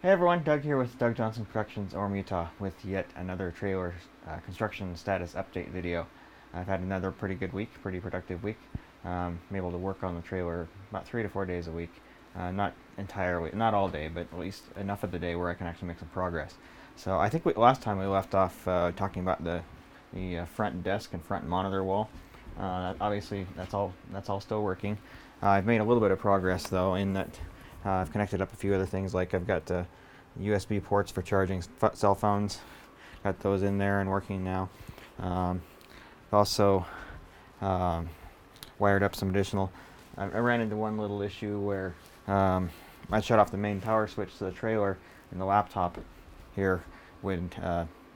Hey everyone, Doug here with Doug Johnson Productions, Orem, Utah, with yet another trailer construction status update video. I've had another pretty good week, pretty productive week. I'm able to work on the trailer about 3 to 4 days a week. Not entirely, not all day, but at least enough of the day where I can actually make some progress. So I think last time we left off talking about the front desk and front monitor wall. Obviously, that's all still working. I've made a little bit of progress though, in that I've connected up a few other things, like I've got USB ports for charging cell phones. Got those in there and working now. Also wired up some additional. I ran into one little issue where I shut off the main power switch to the trailer, and the laptop here would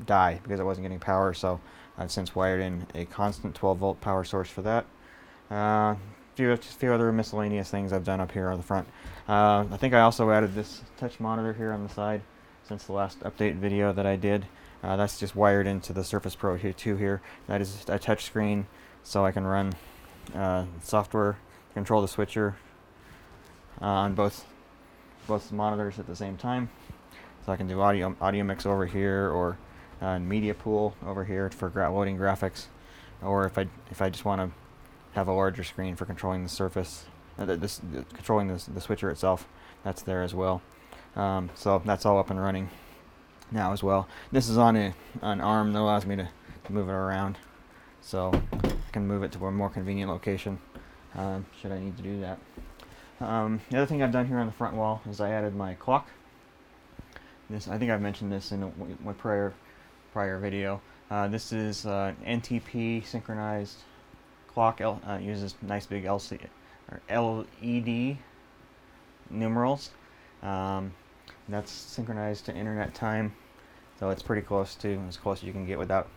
die because it wasn't getting power. So I've since wired in a constant 12-volt power source for that. Just a few other miscellaneous things I've done up here on the front. I think I also added this touch monitor here on the side since the last update video that I did. That's just wired into the Surface Pro 2 here. That is a touch screen, so I can run software, control the switcher on both monitors at the same time. So I can do audio mix over here, or media pool over here for loading graphics, or if I just want to have a larger screen for controlling the surface, controlling the switcher itself, that's there as well. So that's all up and running now as well. This is on an arm that allows me to move it around, so I can move it to a more convenient location should I need to do that. The other thing I've done here on the front wall is I added my clock. I think I've mentioned this in a prior video. This is Ntp Synchronized Clock. Uses nice big LED numerals. That's synchronized to internet time, so it's pretty close to as close as you can get without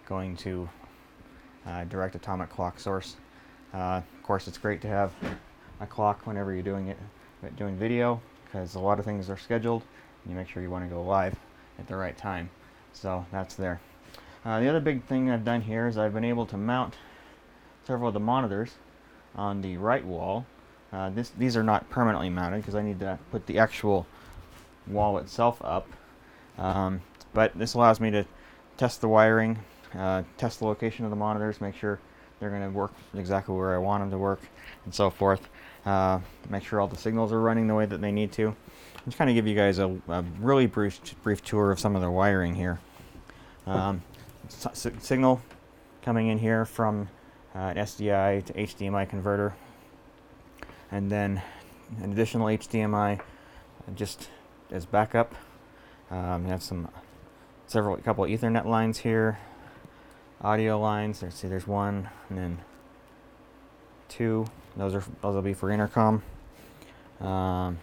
going to direct atomic clock source. Of course, it's great to have a clock whenever you're doing video, because a lot of things are scheduled and you make sure you want to go live at the right time. So that's there. The other big thing I've done here is I've been able to mount several of the monitors on the right wall. These are not permanently mounted because I need to put the actual wall itself up. But this allows me to test the wiring, test the location of the monitors, make sure they're going to work exactly where I want them to work, and so forth. Make sure all the signals are running the way that they need to. Just kind of give you guys a really brief tour of some of the wiring here. Signal coming in here from an SDI to HDMI converter, and then an additional HDMI just as backup. We have a couple of Ethernet lines here, audio lines. There's one, and then two. Those will be for intercom. HDMI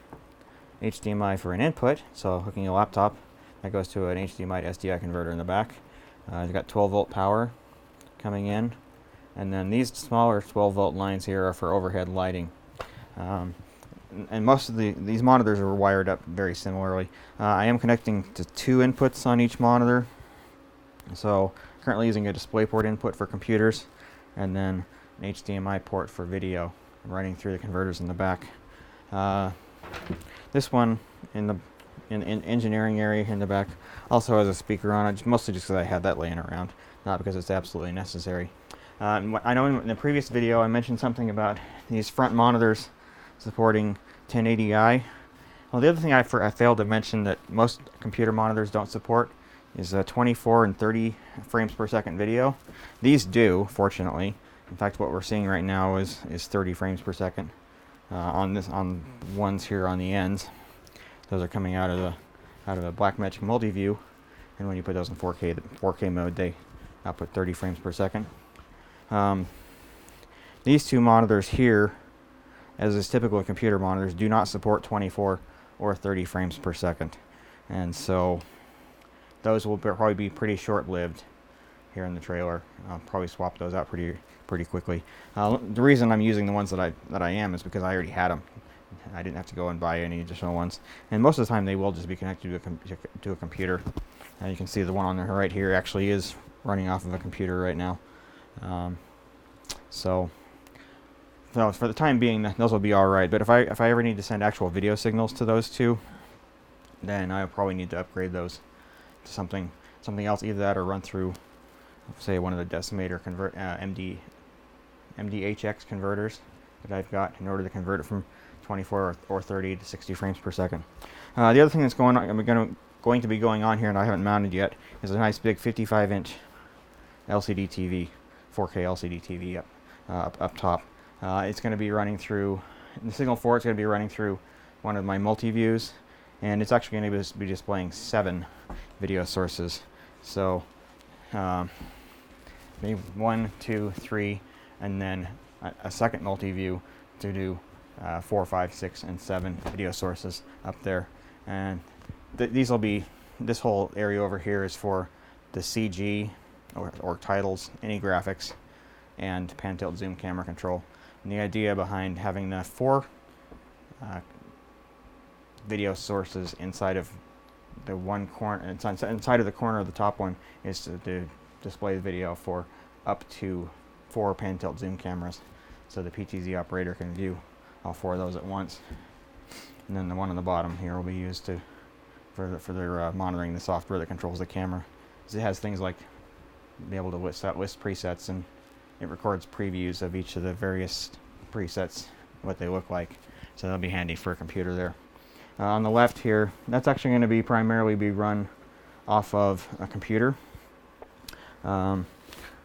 for an input, so hooking a laptop, that goes to an HDMI to SDI converter in the back. You've got 12-volt power coming in. And then these smaller 12-volt lines here are for overhead lighting. And most of these monitors are wired up very similarly. I am connecting to 2 inputs on each monitor. So currently using a DisplayPort input for computers, and then an HDMI port for video running through the converters in the back. This one in the engineering area in the back also has a speaker on it, mostly just because I had that laying around, not because it's absolutely necessary. I know in the previous video I mentioned something about these front monitors supporting 1080i. Well, the other thing I failed to mention that most computer monitors don't support is 24 and 30 frames per second video. These do, fortunately. In fact, what we're seeing right now is 30 frames per second on ones here on the ends. Those are coming out of the Blackmagic Multiview, and when you put those in 4K mode, they output 30 frames per second. These two monitors here, as is typical of computer monitors, do not support 24 or 30 frames per second, and so those will probably be pretty short-lived here in the trailer. I'll probably swap those out pretty quickly. The reason I'm using the ones that I am is because I already had them. I didn't have to go and buy any additional ones, and most of the time they will just be connected to a computer. You can see the one on the right here actually is running off of a computer right now. So for the time being, those will be all right. But if I ever need to send actual video signals to those two, then I'll probably need to upgrade those to something else, either that or run through, say, one of the decimator MDHX converters that I've got in order to convert it from 24 or 30 to 60 frames per second. The other thing that's going to be going on here, and I haven't mounted yet, is a nice big 55-inch LCD TV, 4K LCD TV up top. It's going to be running through, the signal for it's going to be running through one of my multi-views, and it's actually going to be displaying 7 video sources. So maybe 1, 2, 3, and then a second multi-view to do 4, 5, 6, and 7 video sources up there. And these will be, this whole area over here is for the CG or titles, any graphics, and pan tilt zoom camera control. And the idea behind having the 4 video sources inside of the one corner, inside of the corner of the top one, is to display the video for up to 4 pan tilt zoom cameras, so the PTZ operator can view all 4 of those at once. And then the one on the bottom here will be used for their monitoring the software that controls the camera. So it has things like be able to list presets, and it records previews of each of the various presets, what they look like. So that'll be handy for a computer there. On the left here, that's actually going to primarily be run off of a computer.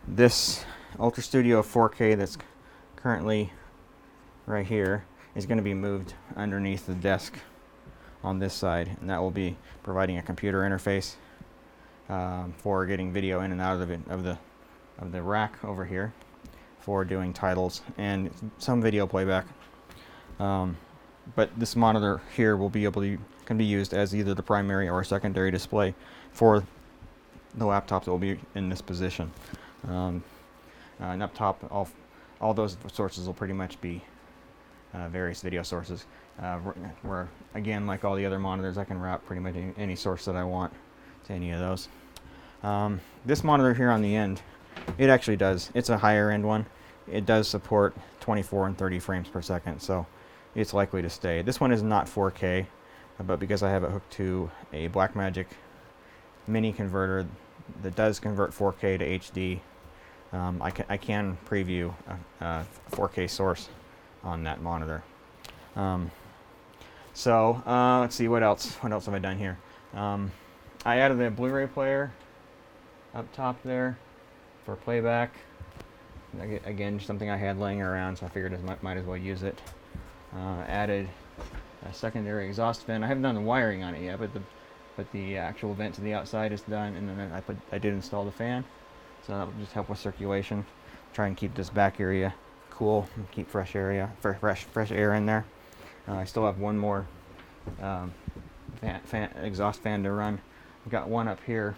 This Ultra Studio 4K that's currently right here is going to be moved underneath the desk on this side, and that will be providing a computer interface for getting video in and out of the rack over here for doing titles and some video playback. But this monitor here will can be used as either the primary or secondary display for the laptop that will be in this position. And up top, all those sources will pretty much be various video sources. Where again, like all the other monitors, I can route pretty much any source that I want to any of those. This monitor here on the end, it actually does. It's a higher end one. It does support 24 and 30 frames per second, so it's likely to stay. This one is not 4K, but because I have it hooked to a Blackmagic mini converter that does convert 4K to HD, I can preview a 4K source on that monitor. Let's see, what else have I done here? I added a Blu-ray player up top there for playback. Again, something I had laying around, so I figured I might as well use it. Added a secondary exhaust vent. I haven't done the wiring on it yet, but the actual vent to the outside is done, and then I did install the fan, so that will just help with circulation. Try and keep this back area cool, and keep fresh air in there. I still have one more exhaust fan to run. I've got one up here.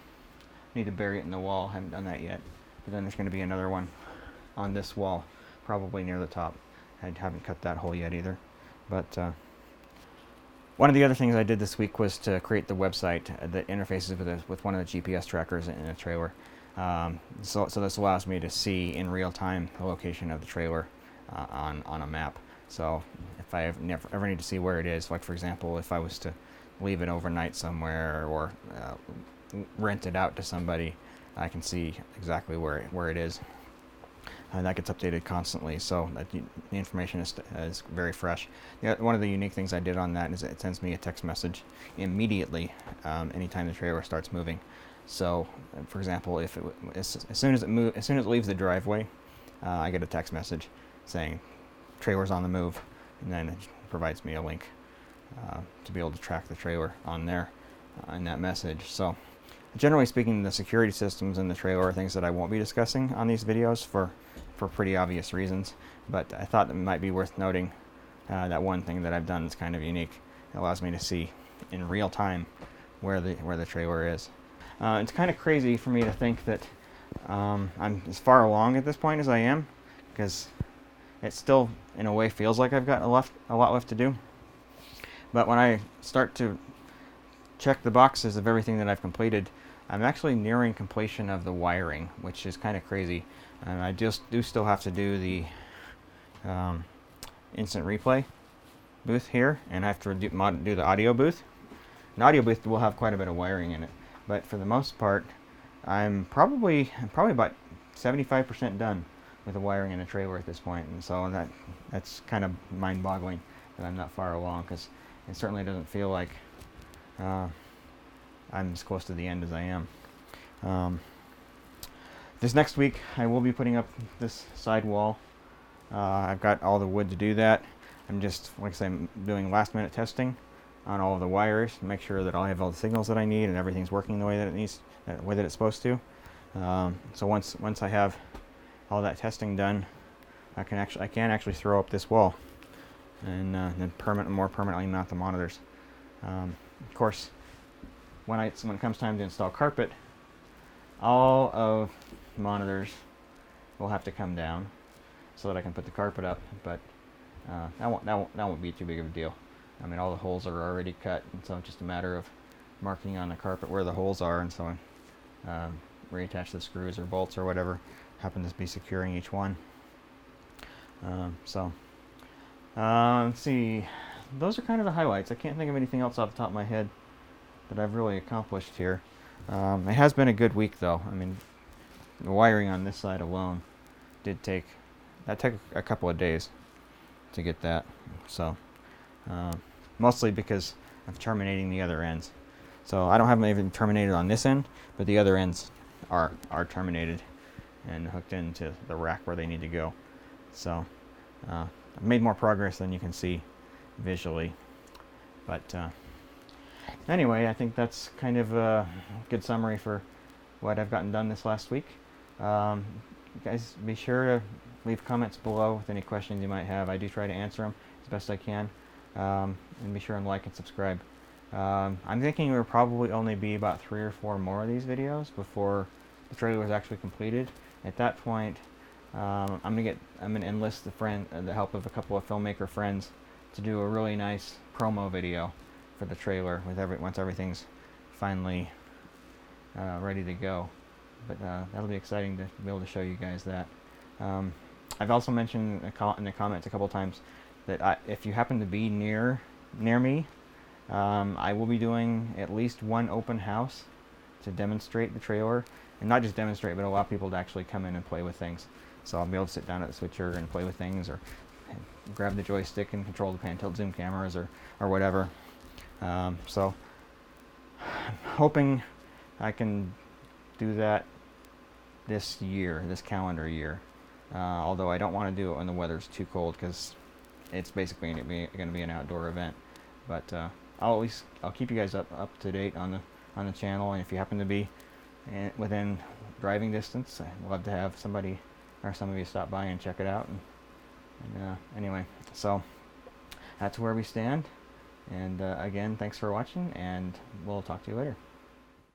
Need to bury it in the wall. Haven't done that yet. But then there's going to be another one on this wall, probably near the top. I haven't cut that hole yet either. But one of the other things I did this week was to create the website that interfaces with one of the GPS trackers in a trailer. So this allows me to see in real time the location of the trailer on a map. So if I ever need to see where it is, like for example, if I was to leave it overnight somewhere or rent it out to somebody, I can see exactly where it is. And that gets updated constantly, so that the information is very fresh. One of the unique things I did on that is it sends me a text message immediately anytime the trailer starts moving. So, for example, if as soon as it leaves the driveway, I get a text message saying trailer's on the move, and then it provides me a link to be able to track the trailer on there in that message. So, generally speaking, the security systems in the trailer are things that I won't be discussing on these videos for pretty obvious reasons, but I thought it might be worth noting that one thing that I've done that's kind of unique. It allows me to see in real time where the trailer is. It's kind of crazy for me to think that I'm as far along at this point as I am, because it still, in a way, feels like I've got a lot left to do. But when I start to check the boxes of everything that I've completed, I'm actually nearing completion of the wiring, which is kind of crazy. I just do still have to do the instant replay booth here, and I have to do the audio booth. an audio booth will have quite a bit of wiring in it, but for the most part, I'm probably about 75% done with the wiring in the trailer at this point, and so that's kind of mind-boggling that I'm not far along, because it certainly doesn't feel like I'm as close to the end as I am. This next week, I will be putting up this side wall. I've got all the wood to do that. I'm just, like I say, I'm doing last-minute testing on all of the wires to make sure that I have all the signals that I need and everything's working the way that it needs, the way that it's supposed to. So once I have all that testing done, I can actually throw up this wall and then more permanently mount the monitors. Of course, when it comes time to install carpet, all of the monitors will have to come down so that I can put the carpet up. But that won't be too big of a deal. I mean, all the holes are already cut, and so it's just a matter of marking on the carpet where the holes are, and so reattach the screws or bolts or whatever happen to be securing each one. Let's see. Those are kind of the highlights. I can't think of anything else off the top of my head that I've really accomplished here. It has been a good week, though. I mean, the wiring on this side alone took a couple of days to get that. So mostly because I'm terminating the other ends. So I don't have them even terminated on this end, but the other ends are terminated and hooked into the rack where they need to go. So I've made more progress than you can see visually. But anyway, I think that's kind of a good summary for what I've gotten done this last week. You guys, be sure to leave comments below with any questions you might have. I do try to answer them as best I can. And be sure and like and subscribe. I'm thinking there will probably only be about 3 or 4 more of these videos before the trailer is actually completed. At that point, I'm gonna enlist the help of a couple of filmmaker friends to do a really nice promo video for the trailer once everything's finally ready to go. But that'll be exciting to be able to show you guys that. I've also mentioned in the comments a couple times that if you happen to be near me, I will be doing at least one open house to demonstrate the trailer, and not just demonstrate, but allow people to actually come in and play with things. So I'll be able to sit down at the switcher and play with things, or grab the joystick and control the pan tilt zoom cameras, or whatever. So I'm hoping I can do that this calendar year. Although I don't want to do it when the weather's too cold, because it's basically going to be an outdoor event. But I'll keep you guys up to date on the channel, and if you happen to be within driving distance, I'd love to have somebody or some of you stop by and check it out. And anyway, so that's where we stand. And again, thanks for watching, and we'll talk to you later.